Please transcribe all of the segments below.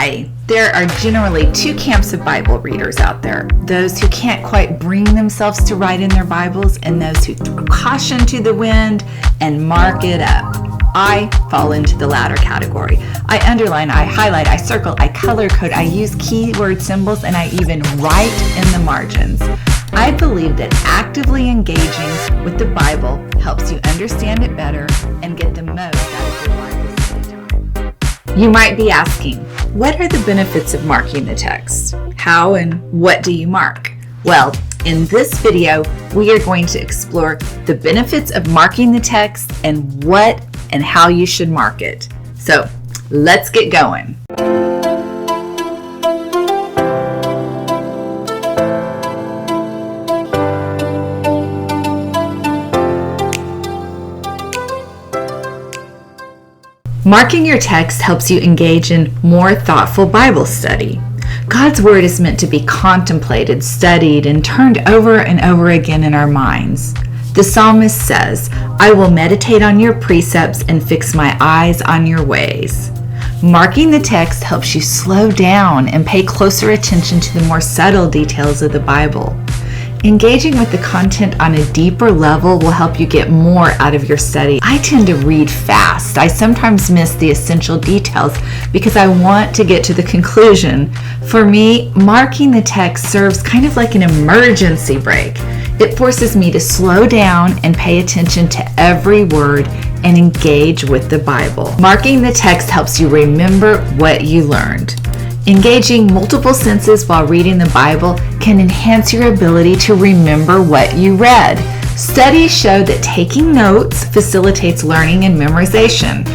Hi! There are generally two camps of Bible readers out there. Those who can't quite bring themselves to write in their Bibles, and those who throw caution to the wind and mark it up. I fall into the latter category. I underline, I highlight, I circle, I color code, I use keyword symbols, and I even write in the margins. I believe that actively engaging with the Bible helps you understand it better and get the most out of your Bible study time. You might be asking, what are the benefits of marking the text? How and what do you mark? Well, in this video, we are going to explore the benefits of marking the text and what and how you should mark it. So let's get going. Marking your text helps you engage in more thoughtful Bible study. God's Word is meant to be contemplated, studied, and turned over and over again in our minds. The psalmist says, "I will meditate on your precepts and fix my eyes on your ways." Marking the text helps you slow down and pay closer attention to the more subtle details of the Bible. Engaging with the content on a deeper level will help you get more out of your study. I tend to read fast. I sometimes miss the essential details because I want to get to the conclusion. For me, marking the text serves kind of like an emergency brake. It forces me to slow down and pay attention to every word and engage with the Bible. Marking the text helps you remember what you learned. Engaging multiple senses while reading the Bible can enhance your ability to remember what you read. Studies show that taking notes facilitates learning and memorization.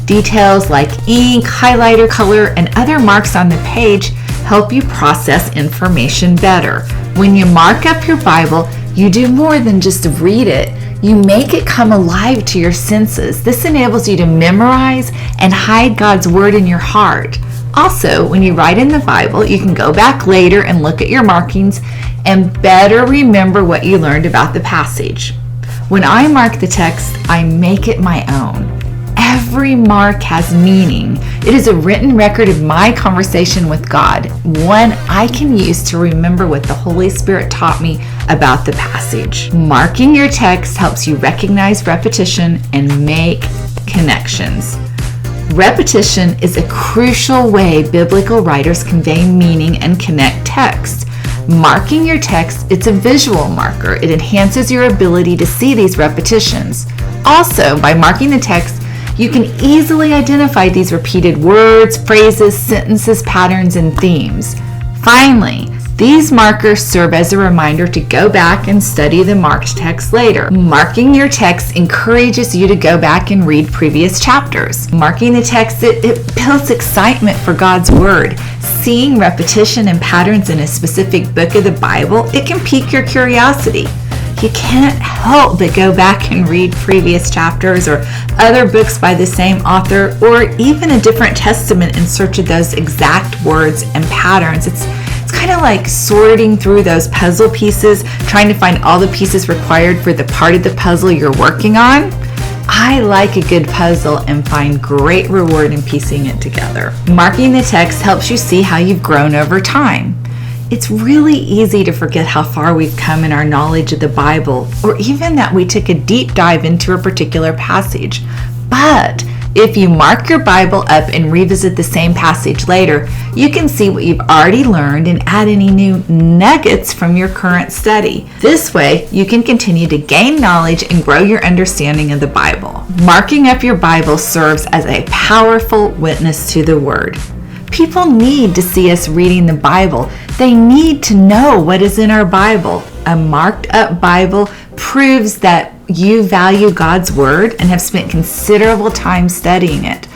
Details like ink, highlighter, color, and other marks on the page help you process information better. When you mark up your Bible, you do more than just read it. You make it come alive to your senses. This enables you to memorize and hide God's Word in your heart. Also, when you write in the Bible, you can go back later and look at your markings and better remember what you learned about the passage. When I mark the text, I make it my own. Every mark has meaning. It is a written record of my conversation with God, one I can use to remember what the Holy Spirit taught me about the passage. Marking your text helps you recognize repetition and make connections. Repetition is a crucial way biblical writers convey meaning and connect text. Marking your text, it's a visual marker. It enhances your ability to see these repetitions. Also, by marking the text, you can easily identify these repeated words, phrases, sentences, patterns, and themes. Finally, these markers serve as a reminder to go back and study the marked text later. Marking your text encourages you to go back and read previous chapters. Marking the text, it builds excitement for God's Word. Seeing repetition and patterns in a specific book of the Bible, it can pique your curiosity. You can't help but go back and read previous chapters or other books by the same author, or even a different testament in search of those exact words and patterns. It's kind of like sorting through those puzzle pieces, trying to find all the pieces required for the part of the puzzle you're working on. I like a good puzzle and find great reward in piecing it together. Marking the text helps you see how you've grown over time. It's really easy to forget how far we've come in our knowledge of the Bible, or even that we took a deep dive into a particular passage. But if you mark your Bible up and revisit the same passage later, you can see what you've already learned and add any new nuggets from your current study. This way, you can continue to gain knowledge and grow your understanding of the Bible. Marking up your Bible serves as a powerful witness to the Word. People need to see us reading the Bible. They need to know what is in our Bible. A marked up Bible proves that you value God's Word and have spent considerable time studying it.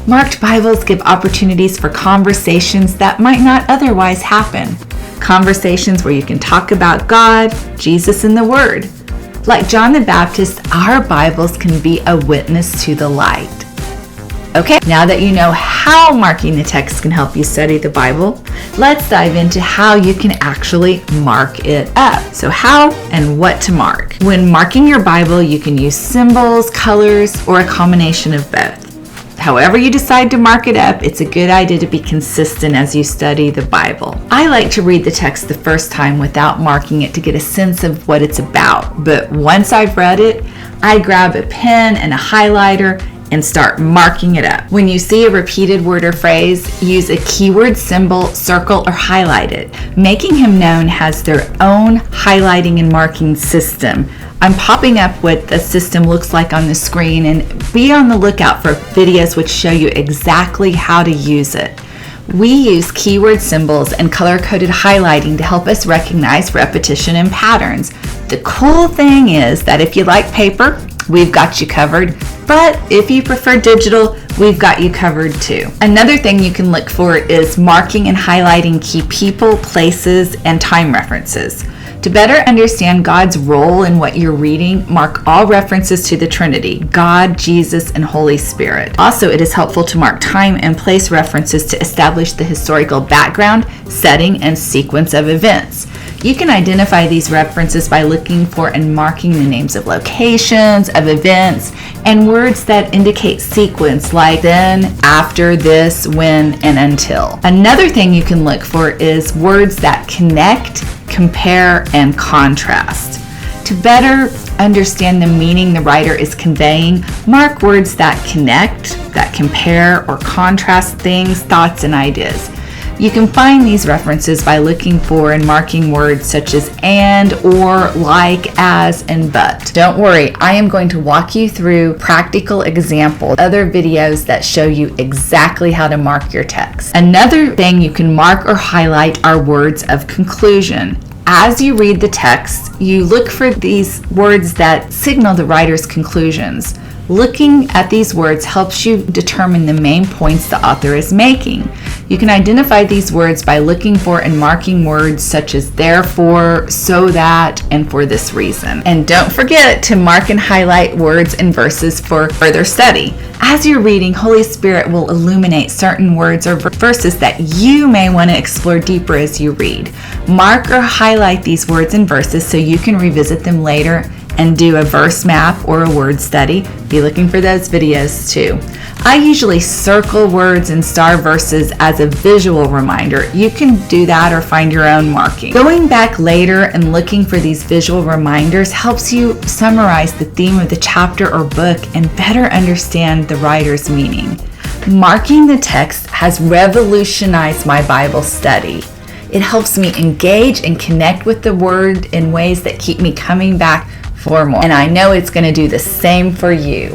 Marked Bibles give opportunities for conversations that might not otherwise happen. Conversations where you can talk about God, Jesus, and the Word. Like John the Baptist, our Bibles can be a witness to the light. Okay, now that you know how marking the text can help you study the Bible, let's dive into how you can actually mark it up. So how and what to mark. When marking your Bible, you can use symbols, colors, or a combination of both. However you decide to mark it up, it's a good idea to be consistent as you study the Bible. I like to read the text the first time without marking it to get a sense of what it's about. But once I've read it, I grab a pen and a highlighter and start marking it up. When you see a repeated word or phrase, use a keyword symbol, circle, or highlight it. Making Him Known has their own highlighting and marking system. I'm popping up what the system looks like on the screen, and be on the lookout for videos which show you exactly how to use it. We use keyword symbols and color-coded highlighting to help us recognize repetition and patterns. The cool thing is that if you like paper, we've got you covered, but if you prefer digital, we've got you covered too. Another thing you can look for is marking and highlighting key people, places, and time references. To better understand God's role in what you're reading, mark all references to the Trinity, God, Jesus, and Holy Spirit. Also, it is helpful to mark time and place references to establish the historical background, setting, and sequence of events. You can identify these references by looking for and marking the names of locations, of events, and words that indicate sequence like then, after, this, when, and until. Another thing you can look for is words that connect, compare, and contrast. To better understand the meaning the writer is conveying, mark words that connect, that compare, or contrast things, thoughts, and ideas. You can find these references by looking for and marking words such as and, or, like, as, and but. Don't worry, I am going to walk you through practical examples, other videos that show you exactly how to mark your text. Another thing you can mark or highlight are words of conclusion. As you read the text, you look for these words that signal the writer's conclusions. Looking at these words helps you determine the main points the author is making. You can identify these words by looking for and marking words such as therefore, so that, and for this reason. And don't forget to mark and highlight words and verses for further study. As you're reading, Holy Spirit will illuminate certain words or verses that you may want to explore deeper as you read. Mark or highlight these words and verses so you can revisit them later and do a verse map or a word study. Be looking for those videos too. I usually circle words and star verses as a visual reminder. You can do that or find your own marking. Going back later and looking for these visual reminders helps you summarize the theme of the chapter or book and better understand the writer's meaning. Marking the text has revolutionized my Bible study. It helps me engage and connect with the Word in ways that keep me coming back for more. And I know it's going to do the same for you.